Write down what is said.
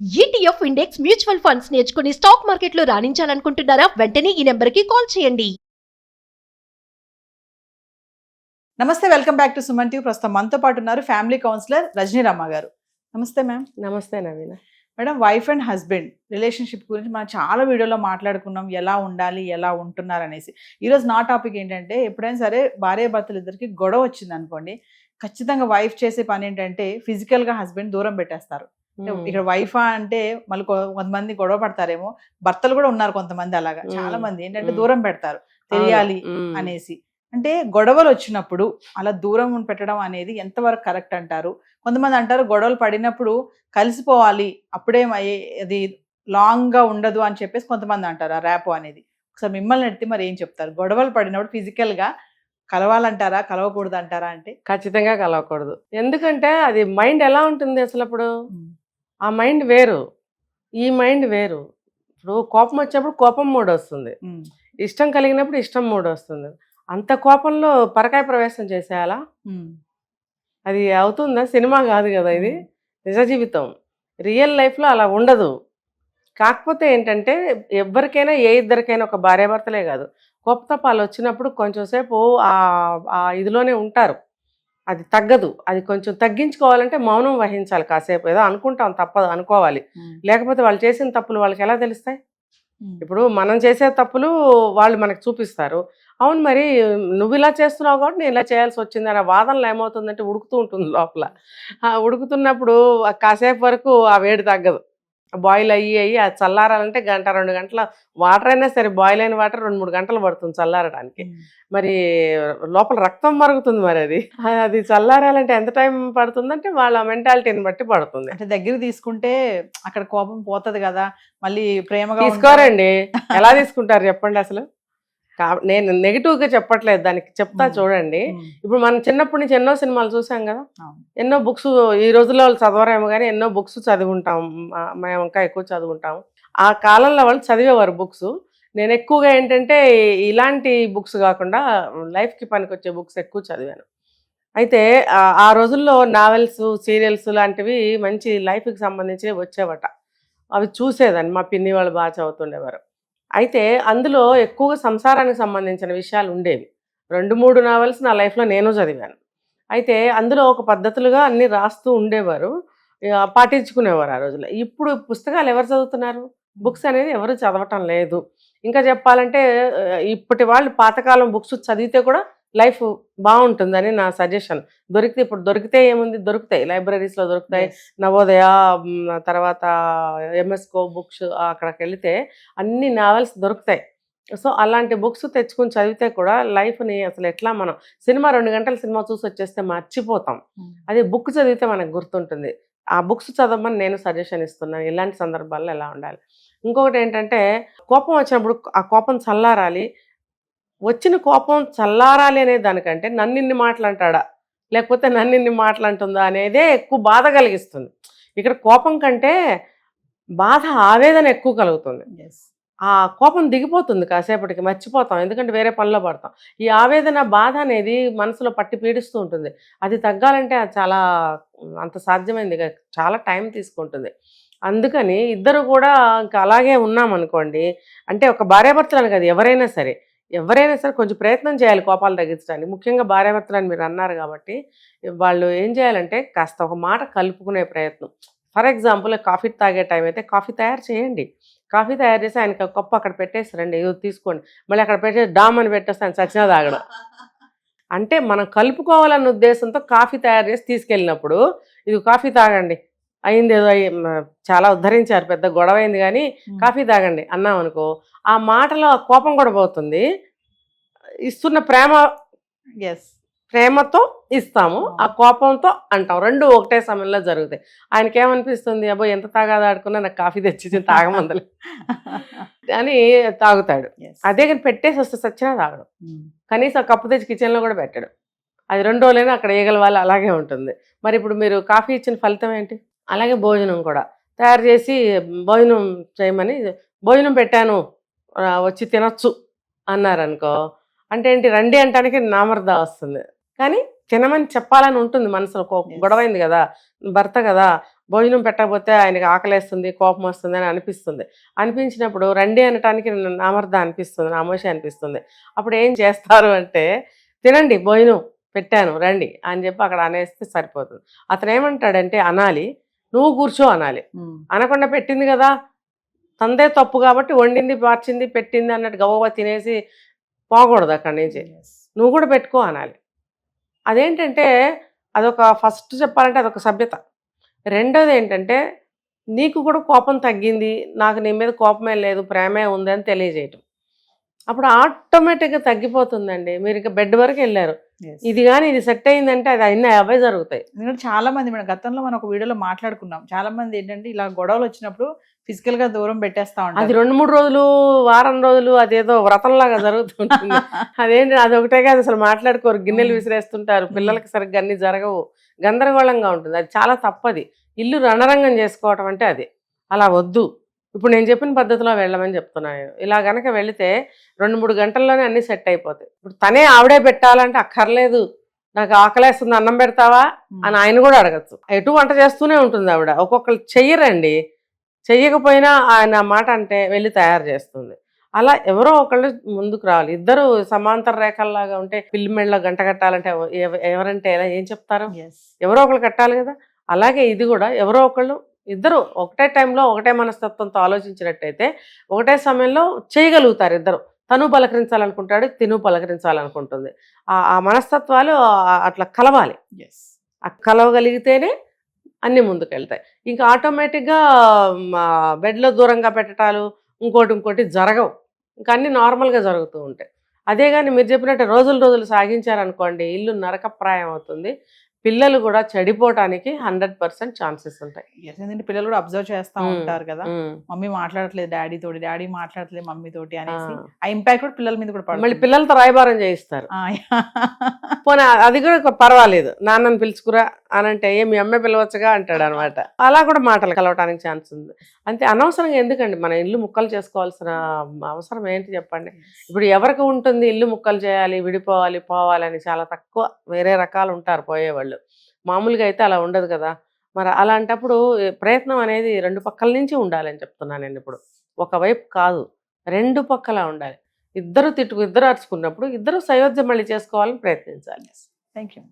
ETF index mutual funds నేర్చుకుని stock మార్కెట్లో రాణించాలనుకుంటున్నారా? వెంటనే ఈ నెంబర్కి కాల్ చేయండి. నమస్తే, welcome back to Suman TV. ప్రస్తుతం మనతో పాటు ఉన్నారు ఫ్యామిలీ కౌన్సిలర్ రజనీ రమ్మ గారు. నమస్తే మ్యామ్. నమస్తే Naveena. Madam, wife and husband relationship గురించి మనం చాలా వీడియోలో మాట్లాడుకున్నాం, ఎలా ఉండాలి, ఎలా ఉంటున్నారు అనేసి. ఈరోజు నా టాపిక్ ఏంటంటే, ఎప్పుడైనా సరే భార్య భర్తలు ఇద్దరికి గొడవ వచ్చింది అనుకోండి, ఖచ్చితంగా వైఫ్ చేసే పని ఏంటంటే ఫిజికల్గా హస్బెండ్ దూరం పెట్టేస్తారు. ఇక్కడ వైఫ్ అంటే మళ్ళీ కొంతమంది గొడవ పడతారేమో, భర్తలు కూడా ఉన్నారు కొంతమంది అలాగా. చాలా మంది ఏంటంటే దూరం పెడతారు తెలియాలి అనేసి. అంటే గొడవలు వచ్చినప్పుడు అలా దూరం పెట్టడం అనేది ఎంతవరకు కరెక్ట్ అంటారు? కొంతమంది అంటారు గొడవలు పడినప్పుడు కలిసిపోవాలి, అప్పుడే అది లాంగ్ గా ఉండదు అని చెప్పేసి కొంతమంది అంటారు ఆ ర్యాపో అనేది. ఒకసారి మిమ్మల్ని అడిగితే మరి ఏం చెప్తారు? గొడవలు పడినప్పుడు ఫిజికల్ గా కలవాలంటారా, కలవకూడదు అంటారా? అంటే ఖచ్చితంగా కలవకూడదు. ఎందుకంటే అది మైండ్ ఎలా ఉంటుంది అసలు? అప్పుడు ఆ మైండ్ వేరు, ఈ మైండ్ వేరు. ఇప్పుడు కోపం వచ్చినప్పుడు కోపం మూడ్ వస్తుంది, ఇష్టం కలిగినప్పుడు ఇష్టం మూడ్ వస్తుంది. అంత కోపంలో పరకాయ ప్రవేశం చేసేయాలా? అది అవుతుందా? సినిమా కాదు కదా ఇది, నిజ జీవితం. రియల్ లైఫ్లో అలా ఉండదు. కాకపోతే ఏంటంటే ఎవరికైనా, ఏ ఇద్దరికైనా, ఒక భార్యాభర్తలే కాదు, కోపతాపాలు వచ్చినప్పుడు కొంచెం సేపు ఆ ఇదిలోనే ఉంటారు. అది తగ్గదు. అది కొంచెం తగ్గించుకోవాలంటే మౌనం వహించాలి కాసేపు. ఏదో అనుకుంటాం, తప్పదు, అనుకోవాలి. లేకపోతే వాళ్ళు చేసిన తప్పులు వాళ్ళకి ఎలా తెలుస్తాయి? ఇప్పుడు మనం చేసే తప్పులు వాళ్ళు మనకు చూపిస్తారు. అవును, మరి నువ్వు ఇలా చేస్తున్నావు కాబట్టి నేను ఇలా చేయాల్సి వచ్చింది అనే వాదనలు ఏమవుతుందంటే ఉడుకుతూ ఉంటుంది లోపల. ఉడుకుతున్నప్పుడు కాసేపు వరకు ఆ వేడి తగ్గదు. బాయిల్ అయ్యి అది చల్లారాలంటే గంట 2 గంటల వాటర్ అయినా సరే, బాయిల్ అయిన వాటర్ 2-3 గంటలు పడుతుంది చల్లారడానికి. మరి లోపల రక్తం మరుగుతుంది. మరి అది చల్లారాలంటే ఎంత టైం పడుతుందంటే వాళ్ళ మెంటాలిటీని బట్టి పడుతుంది. అంటే దగ్గర తీసుకుంటే అక్కడ కోపం పోతుంది కదా, మళ్ళీ ప్రేమగా తీసుకోరండి. ఎలా తీసుకుంటారు చెప్పండి అసలు? నేను నెగిటివ్గా చెప్పట్లేదు, దానికి చెప్తా చూడండి. ఇప్పుడు మనం చిన్నప్పటి నుంచి ఎన్నో సినిమాలు చూసాం కదా, ఎన్నో బుక్స్. ఈ రోజుల్లో వాళ్ళు చదవరేమో కానీ ఎన్నో బుక్స్ చదివి ఉంటాం. మేము ఇంకా ఎక్కువ చదువుకుంటాం. ఆ కాలంలో వాళ్ళు చదివేవారు బుక్స్. నేను ఎక్కువగా ఏంటంటే ఇలాంటి బుక్స్ కాకుండా లైఫ్కి పనికొచ్చే బుక్స్ ఎక్కువ చదివాను. అయితే ఆ రోజుల్లో నావెల్స్, సీరియల్స్ లాంటివి మంచి లైఫ్కి సంబంధించి వచ్చేవట. అవి చూసేదాన్ని, మా పిన్ని వాళ్ళు బాగా చదువుతుండేవారు. అయితే అందులో ఎక్కువగా సంసారానికి సంబంధించిన విషయాలు ఉండేవి. 2-3 నావెల్స్ నా లైఫ్లో నేను చదివాను. అయితే అందులో ఒక పద్ధతులుగా అన్నీ రాస్తూ ఉండేవారు, పాటించుకునేవారు ఆ రోజుల్లో. ఇప్పుడు పుస్తకాలు ఎవరు చదువుతున్నారు? బుక్స్ అనేది ఎవరు చదవటం లేదు. ఇంకా చెప్పాలంటే ఇప్పటి వాళ్ళు పాతకాలం బుక్స్ చదివితే కూడా లైఫ్ బాగుంటుందని నా సజెషన్. ఇప్పుడు దొరికితే ఏముంది, దొరుకుతాయి, లైబ్రరీస్లో దొరుకుతాయి. నవోదయ, తర్వాత ఎంఎస్కో బుక్స్, అక్కడికి వెళితే అన్ని నావెల్స్ దొరుకుతాయి. సో అలాంటి బుక్స్ తెచ్చుకుని చదివితే కూడా లైఫ్ని అసలు ఎట్లా మనం సినిమా 2 గంటల సినిమా చూసి వచ్చేస్తే మర్చిపోతాం. అదే బుక్ చదివితే మనకు గుర్తుంటుంది. ఆ బుక్స్ చదవమని నేను సజెషన్ ఇస్తున్నాను ఇలాంటి సందర్భాల్లో ఎలా ఉండాలి. ఇంకొకటి ఏంటంటే కోపం వచ్చినప్పుడు ఆ కోపం చల్లారాలి. వచ్చిన కోపం చల్లారాలి అనే దానికంటే నన్నిన్ని మాటలంటాడా, లేకపోతే నన్నిన్ని మాటలంటుందా అనేదే ఎక్కువ బాధ కలిగిస్తుంది. ఇక్కడ కోపం కంటే బాధ, ఆవేదన ఎక్కువ కలుగుతుంది. ఆ కోపం దిగిపోతుంది కాసేపటికి, మర్చిపోతాం, ఎందుకంటే వేరే పనిలో పడతాం. ఈ ఆవేదన, బాధ అనేది మనసులో పట్టి పీడిస్తూ ఉంటుంది. అది తగ్గాలంటే అది చాలా అంత సాధ్యమైంది చాలా టైం తీసుకుంటుంది. అందుకని ఇద్దరు కూడా ఇంకా అలాగే ఉన్నామనుకోండి, అంటే ఒక భార్యాభర్తలని కాదు, ఎవరైనా సరే కొంచెం ప్రయత్నం చేయాలి కోపాలు తగ్గించడానికి. ముఖ్యంగా భార్యాభర్తలని మీరు అన్నారు కాబట్టి వాళ్ళు ఏం చేయాలంటే కాస్త ఒక మాట కలుపుకునే ప్రయత్నం. ఫర్ ఎగ్జాంపుల్, కాఫీ తాగే టైం అయితే కాఫీ తయారు చేయండి. కాఫీ తయారు చేసి ఆయనకి కప్పు అక్కడ పెట్టేస్తారండి, ఇది తీసుకోండి, మళ్ళీ అక్కడ పెట్టేసి డామ్ అని పెట్టేస్తే ఆయన చచ్చినా తాగడం. అంటే మనం కలుపుకోవాలన్న ఉద్దేశంతో కాఫీ తయారు చేసి తీసుకెళ్ళినప్పుడు ఇది కాఫీ తాగండి, అయింది ఏదో చాలా ఉద్ధరించారు, పెద్ద గొడవ అయింది కానీ కాఫీ తాగండి అన్నాం అనుకో, ఆ మాటలో కోపం కూడా పోతుంది. ఇస్తున్న ప్రేమతో ఇస్తాము, ఆ కోపంతో అంటాం, రెండు ఒకటే సమయంలో జరుగుతాయి. ఆయనకి ఏమనిపిస్తుంది, అబ్బో ఎంత తాగాదాడుకున్నా నాకు కాఫీ తెచ్చి తాగమందలే అని తాగుతాడు. అదే కానీ పెట్టేసి వస్తే సచ్చినా తాగడం. కనీసం కప్పు తెచ్చి కిచెన్లో కూడా పెట్టాడు. అది 2 రోజులైనా అక్కడ ఈగల వాళ్ళు అలాగే ఉంటుంది. మరి ఇప్పుడు మీరు కాఫీ ఇచ్చిన ఫలితం ఏంటి? అలాగే భోజనం కూడా తయారు చేసి భోజనం చేయమని, భోజనం పెట్టాను వచ్చి తినొచ్చు అన్నారనుకో, అంటే ఏంటి, రండి అంటానికి నామర్దా వస్తుంది. కానీ తినమని చెప్పాలని ఉంటుంది మనసులో. గొడవైంది కదా, భర్త కదా, భోజనం పెట్టకపోతే ఆయనకి ఆకలేస్తుంది, కోపం వస్తుంది అని అనిపించినప్పుడు రండి అనటానికి నామర్ద అనిపిస్తుంది, నామోషి అనిపిస్తుంది. అప్పుడు ఏం చేస్తారు అంటే, తినండి భోజనం పెట్టాను రండి అని చెప్పి అక్కడ అనేస్తే సరిపోతుంది. అతను ఏమంటాడంటే అనాలి, నువ్వు కూర్చో అనాలి. అనకుండా పెట్టింది కదా, తందే తప్పు కాబట్టి వండింది మార్చింది పెట్టింది అన్నట్టు గవ్వ తినేసి పోకూడదు అక్కడి నుంచి. నువ్వు కూడా పెట్టుకో అనాలి. అదేంటంటే అదొక ఫస్ట్ చెప్పాలంటే అదొక సభ్యత. రెండోది ఏంటంటే నీకు కూడా కోపం తగ్గింది, నాకు నీ మీద కోపమే లేదు ప్రేమే ఉంది అని తెలియజేయటం. అప్పుడు ఆటోమేటిక్గా తగ్గిపోతుందండి. మీరు ఇక బెడ్ వరకు వెళ్ళారు, ఇది కానీ ఇది సెట్ అయిందంటే అది అన్నీ అవే జరుగుతాయి. ఎందుకంటే చాలా మంది మేడం గతంలో మనం ఒక వీడియోలో మాట్లాడుకున్నాం, చాలా మంది ఏంటంటే ఇలా గొడవలు వచ్చినప్పుడు ఫిజికల్ గా దూరం పెట్టేస్తా ఉంటారు. అది 2-3 రోజులు, వారం రోజులు అదేదో వ్రతంలాగా జరుగుతుంటుంది. అదేంటి అదొకటే కాదు, అసలు మాట్లాడుకోరు, గిన్నెలు విసిరేస్తుంటారు, పిల్లలకి సరిగ్గా అన్ని జరగవు, గందరగోళంగా ఉంటుంది. అది చాలా తప్పది. ఇల్లు రణరంగం చేసుకోవటం అంటే అది అలా వద్దు. ఇప్పుడు నేను చెప్పిన పద్ధతిలో వెళ్ళమని చెప్తున్నాను. ఇలా గనక వెళితే 2-3 గంటల్లోనే అన్ని సెట్ అయిపోతాయి. ఇప్పుడు తనే ఆవిడే పెట్టాలంటే అక్కర్లేదు, నాకు ఆకలేస్తుంది అన్నం పెడతావా అని ఆయన కూడా అడగచ్చు. ఎటు వంట చేస్తూనే ఉంటుంది ఆవిడ. ఒక్కొక్కరు చెయ్యరండి, చెయ్యకపోయినా ఆయన మాట అంటే వెళ్ళి తయారు చేస్తుంది. అలా ఎవరో ఒకళ్ళు ముందుకు రావాలి. ఇద్దరు సమాంతర రేఖల్లాగా ఉంటే పిల్లి మెళ్ళ గంట కట్టాలంటే ఎవరంటే ఎలా ఏం చెప్తారు? ఎవరో ఒకళ్ళు కట్టాలి కదా. అలాగే ఇది కూడా ఎవరో ఒకళ్ళు, ఇద్దరు ఒకటే టైంలో ఒకటే మనస్తత్వంతో ఆలోచించినట్టయితే ఒకటే సమయంలో చేయగలుగుతారు ఇద్దరు. తను పలకరించాలనుకుంటాడు, తిను పలకరించాలనుకుంటుంది. ఆ మనస్తత్వాలు అట్లా కలవాలి. కలవగలిగితేనే అన్నీ ముందుకెళ్తాయి. ఇంకా ఆటోమేటిక్గా బెడ్లో దూరంగా పెట్టడాలు ఇంకోటి జరగవు. ఇంకా అన్నీ నార్మల్గా జరుగుతూ ఉంటాయి. అదే కానీ మీరు చెప్పినట్టు రోజులు సాగించారనుకోండి, ఇల్లు నరకప్రాయం అవుతుంది. పిల్లలు కూడా చెడిపోవటానికి 100% ఛాన్సెస్ ఉంటాయి. ఎందుకంటే పిల్లలు కూడా అబ్జర్వ్ చేస్తూ ఉంటారు కదా, మమ్మీ మాట్లాడట్లేదు డాడీ తోటి, డాడీ మాట్లాడట్లేదు మమ్మీ తోటి అనేసి ఆ ఇంపాక్ట్ కూడా పిల్లల మీద కూడా పడుతుంది. మళ్ళీ పిల్లలతో రాయబారం చేయిస్తారు. పోనీ అది కూడా పర్వాలేదు, నాన్నని పిలుచుకురా అని అంటే మీ అమ్మే పిలవచ్చుగా అంటాడు అనమాట. అలా కూడా మాటలు కలవటానికి ఛాన్స్ ఉంది. అంతే అనవసరంగా ఎందుకండి మన ఇల్లు ముక్కలు చేసుకోవాల్సిన అవసరం ఏంటి చెప్పండి. ఇప్పుడు ఎవరికి ఉంటుంది ఇల్లు ముక్కలు చేయాలి, విడిపోవాలి, పోవాలని? చాలా తక్కువ, వేరే రకాలు ఉంటారు పోయేవాళ్ళు. మామూలుగా అయితే అలా ఉండదు కదా. మరి అలాంటప్పుడు ప్రయత్నం అనేది 2 పక్కల నుంచి ఉండాలని చెప్తున్నాను నేను. ఇప్పుడు ఒకవైపు కాదు, 2 పక్కల ఉండాలి. ఇద్దరు అరుచుకున్నప్పుడు ఇద్దరు సయోధ్య మళ్ళీ చేసుకోవాలని ప్రయత్నించాలి. Thank you.